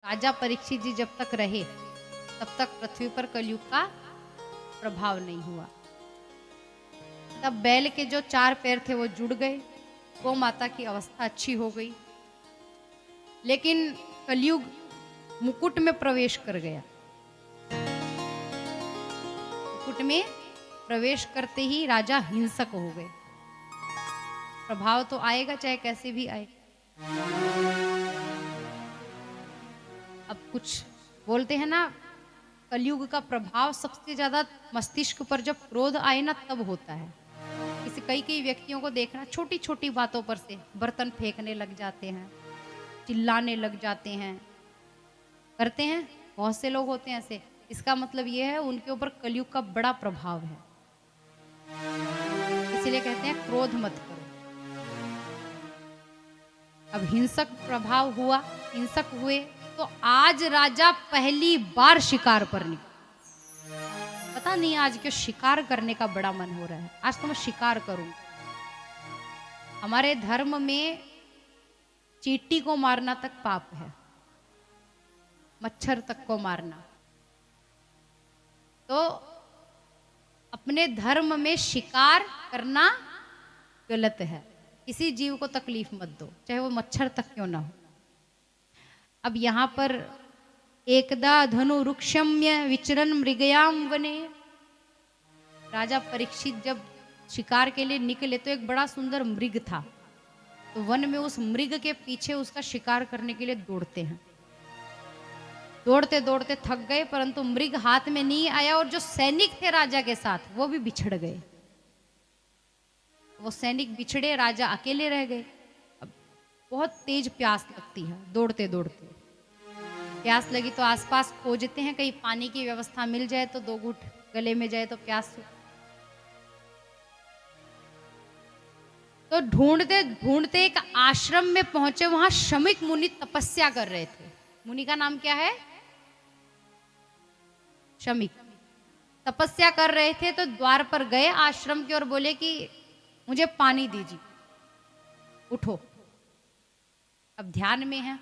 राजा परीक्षित जी जब तक रहे तब तक पृथ्वी पर कलयुग का प्रभाव नहीं हुआ। तब बैल के जो 4 पैर थे वो जुड़ गए, गौ माता की अवस्था अच्छी हो गई। लेकिन कलयुग मुकुट में प्रवेश कर गया। मुकुट में प्रवेश करते ही राजा हिंसक हो गए। प्रभाव तो आएगा चाहे कैसे भी आए। अब कुछ बोलते हैं ना, कलयुग का प्रभाव सबसे ज्यादा मस्तिष्क पर जब क्रोध आए ना तब होता है। इसे कई व्यक्तियों को देखना, छोटी छोटी बातों पर से बर्तन फेंकने लग जाते हैं, चिल्लाने लग जाते हैं, करते हैं। बहुत से लोग होते हैं ऐसे। इसका मतलब यह है उनके ऊपर कलयुग का बड़ा प्रभाव है। इसीलिए कहते हैं क्रोध मत करो। अब हिंसक प्रभाव हुआ, हिंसक हुए तो आज राजा पहली बार शिकार पर निकले। पता नहीं आज क्यों शिकार करने का बड़ा मन हो रहा है। आज तो मैं शिकार करूं। हमारे धर्म में चींटी को मारना तक पाप है, मच्छर तक को मारना। तो अपने धर्म में शिकार करना गलत है। किसी जीव को तकलीफ मत दो, चाहे वो मच्छर तक क्यों ना हो। अब यहां पर एकदा धनु रुक्षम्य विचरण मृगयाम वने, राजा परीक्षित जब शिकार के लिए निकले तो एक बड़ा सुंदर मृग था। तो वन में उस मृग के पीछे उसका शिकार करने के लिए दौड़ते हैं। दौड़ते दौड़ते थक गए, परंतु मृग हाथ में नहीं आया और जो सैनिक थे राजा के साथ वो भी बिछड़ गए। वो सैनिक बिछड़े, राजा अकेले रह गए। अब बहुत तेज प्यास लगती है। दौड़ते दौड़ते प्यास लगी तो आसपास खोजते हैं, कहीं पानी की व्यवस्था मिल जाए तो 2 घूंट गले में जाए तो प्यास। तो ढूंढते ढूंढते एक आश्रम में पहुंचे। वहां शमिक मुनि तपस्या कर रहे थे। मुनि का नाम क्या है? शमिक। तपस्या कर रहे थे तो द्वार पर गए आश्रम के और बोले कि मुझे पानी दीजिए, उठो। अब ध्यान में है,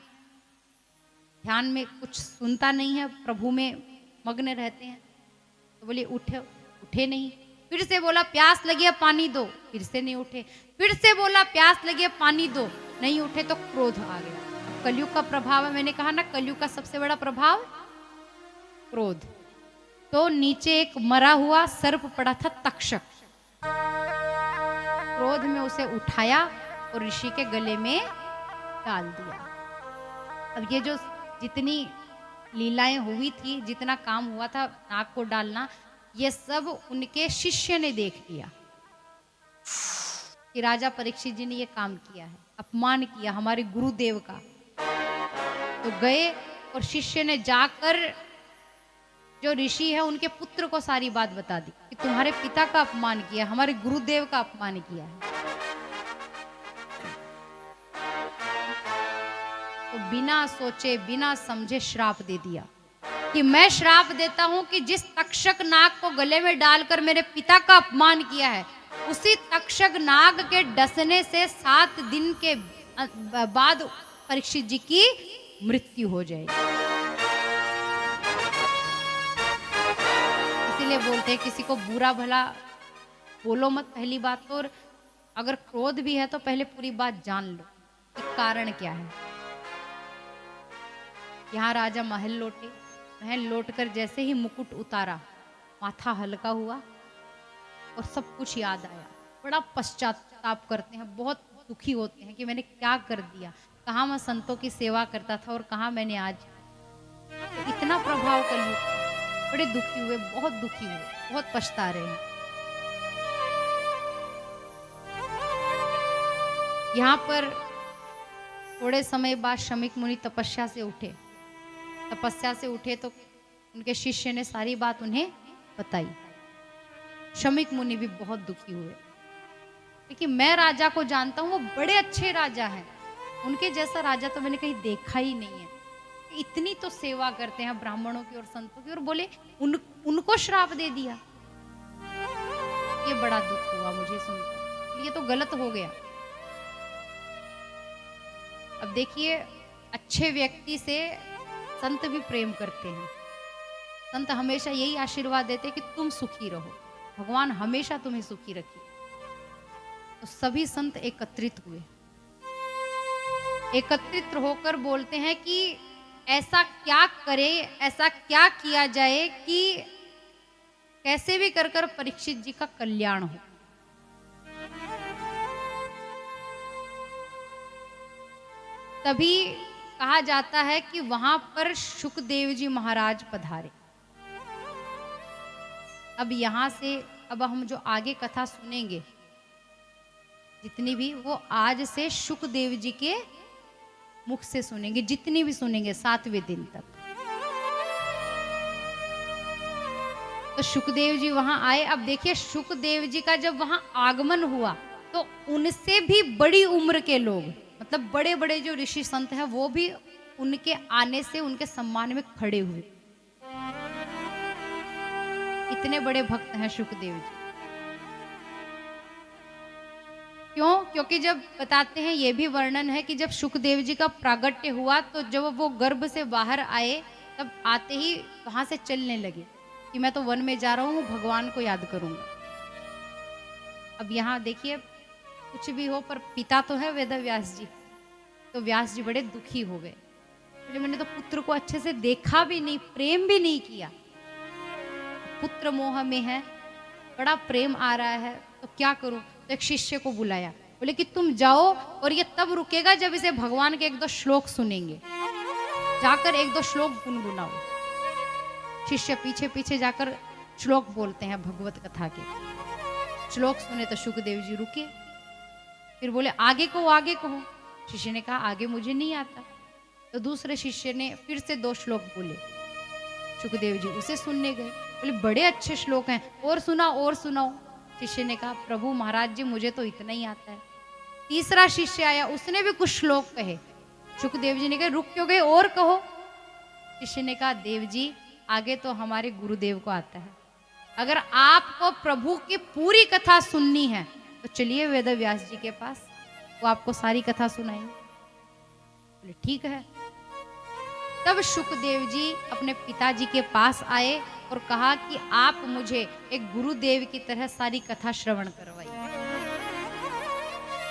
ध्यान में कुछ सुनता नहीं है, प्रभु में मग्न रहते हैं। तो बोले उठे, उठे नहीं। फिर से बोला प्यास लगी है पानी दो, फिर से नहीं उठे। फिर से बोला प्यास लगी है पानी दो, नहीं उठे। तो क्रोध आ गया। अब कलयुग का प्रभाव है। मैंने कहा ना कलयुग का सबसे बड़ा प्रभाव क्रोध। तो नीचे एक मरा हुआ सर्प पड़ा था, तक्षक। क्रोध में उसे उठाया और ऋषि के गले में डाल दिया। अब ये जो जितनी लीलाएं हुई थी, जितना काम हुआ था नाक को डालना, ये सब उनके शिष्य ने देख लिया कि राजा परीक्षित जी ने ये काम किया है, अपमान किया हमारे गुरुदेव का। तो गए और शिष्य ने जाकर जो ऋषि है उनके पुत्र को सारी बात बता दी कि तुम्हारे पिता का अपमान किया, हमारे गुरुदेव का अपमान किया है। तो बिना सोचे बिना समझे श्राप दे दिया कि मैं श्राप देता हूं कि जिस तक्षक नाग को गले में डालकर मेरे पिता का अपमान किया है, उसी तक्षक नाग के डसने से 7 दिन के बाद परीक्षित जी की मृत्यु हो जाएगी। इसीलिए बोलते हैं किसी को बुरा भला बोलो मत, पहली बात तो। और अगर क्रोध भी है तो पहले पूरी बात जान लो कि कारण क्या है। यहाँ राजा महल लौटे। महल लौटकर जैसे ही मुकुट उतारा, माथा हल्का हुआ और सब कुछ याद आया। बड़ा पश्चाताप करते हैं, बहुत दुखी होते हैं कि मैंने क्या कर दिया, कहाँ मैं संतों की सेवा करता था और कहाँ मैंने आज इतना प्रभाव कर लिया। बड़े दुखी हुए, बहुत दुखी हुए, बहुत पछता रहे हैं। यहाँ पर थोड़े समय बाद शमिक मुनि तपस्या से उठे। तपस्या से उठे तो उनके शिष्य ने सारी बात उन्हें बताई। शमिक मुनि भी बहुत दुखी हुए, क्योंकि मैं राजा को जानता हूं, वो बड़े अच्छे राजा हैं। उनके जैसा राजा तो मैंने कहीं देखा ही नहीं है। इतनी तो सेवा करते हैं ब्राह्मणों की और संतों की, और बोले उनको श्राप दे दिया। ये बड़ा दुख हुआ मुझे सुनकर। ये तो गलत हो गया। अब देखिए, अच्छे व्यक्ति से संत भी प्रेम करते हैं। संत हमेशा यही आशीर्वाद देते हैं कि तुम सुखी रहो, भगवान हमेशा तुम्हें सुखी रखे। तो सभी संत एकत्रित हुए, एकत्रित होकर बोलते हैं कि ऐसा क्या करे, ऐसा क्या किया जाए कि कैसे भी कर कर परीक्षित जी का कल्याण हो। तभी कहा जाता है कि वहां पर शुकदेव जी महाराज पधारे। अब यहां से अब हम जो आगे कथा सुनेंगे जितनी भी, वो आज से शुकदेव जी के मुख से सुनेंगे, जितनी भी सुनेंगे 7वें दिन तक। तो शुकदेव जी वहां आए। अब देखिए शुकदेव जी का जब वहां आगमन हुआ तो उनसे भी बड़ी उम्र के लोग, मतलब बड़े बड़े जो ऋषि संत हैं, वो भी उनके आने से उनके सम्मान में खड़े हुए। इतने बड़े भक्त हैं शुकदेव जी। क्यों? क्योंकि जब बताते हैं, ये भी वर्णन है कि जब शुकदेव जी का प्रागट्य हुआ तो जब वो गर्भ से बाहर आए तब आते ही वहां से चलने लगे कि मैं तो वन में जा रहा हूं, भगवान को याद करूंगा। अब यहाँ देखिए, कुछ भी हो पर पिता तो है वेद व्यास जी। तो व्यास जी बड़े दुखी हो गए, बोले मैंने तो पुत्र को अच्छे से देखा भी नहीं, प्रेम भी नहीं किया, पुत्र मोह में है, बड़ा प्रेम आ रहा है, तो क्या करूं। तो एक शिष्य को बुलाया, बोले कि तुम जाओ और ये तब रुकेगा जब इसे भगवान के 1-2 श्लोक सुनेंगे, जाकर 1-2 श्लोक गुनगुनाओ। शिष्य पीछे पीछे जाकर श्लोक बोलते हैं भगवत कथा के। श्लोक सुने तो शुकदेव जी रुके, फिर बोले आगे कहो। शिष्य ने कहा आगे मुझे नहीं आता। तो दूसरे शिष्य ने फिर से 2 श्लोक बोले, शुकदेव जी उसे सुनने गए, बोले बड़े अच्छे श्लोक हैं, और सुनाओ। शिष्य ने कहा प्रभु महाराज जी मुझे तो इतना ही आता है। तीसरा शिष्य आया, उसने भी कुछ श्लोक कहे। शुकदेव जी ने कहा रुक क्यों गए, और कहो। शिष्य ने कहा देव जी आगे तो हमारे गुरुदेव को आता है, अगर आपको प्रभु की पूरी कथा सुननी है तो चलिए वेद व्यास जी के पास, वो आपको सारी कथा सुनाएंगे। बोले ठीक है। तब शुकदेव जी अपने पिताजी के पास आए और कहा कि आप मुझे एक गुरुदेव की तरह सारी कथा श्रवण करवाइए।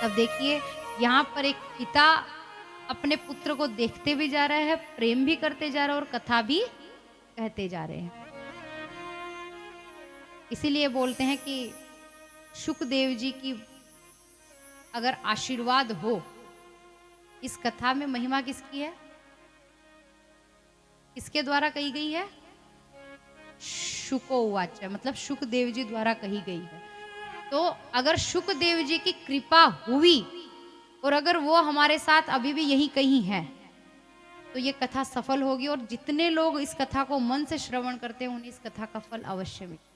तब देखिए यहाँ पर एक पिता अपने पुत्र को देखते भी जा रहे हैं, प्रेम भी करते जा रहे हैं और कथा भी कहते जा रहे हैं। इसीलिए बोलते हैं कि शुकदेव जी की अगर आशीर्वाद हो, इस कथा में महिमा किसकी है, किसके द्वारा कही गई है, शुकोवाच, मतलब शुकदेव जी द्वारा कही गई है। तो अगर शुकदेव जी की कृपा हुई और अगर वो हमारे साथ अभी भी यही कहीं है तो ये कथा सफल होगी, और जितने लोग इस कथा को मन से श्रवण करते हैं उन्हें इस कथा का फल अवश्य मिलेगा।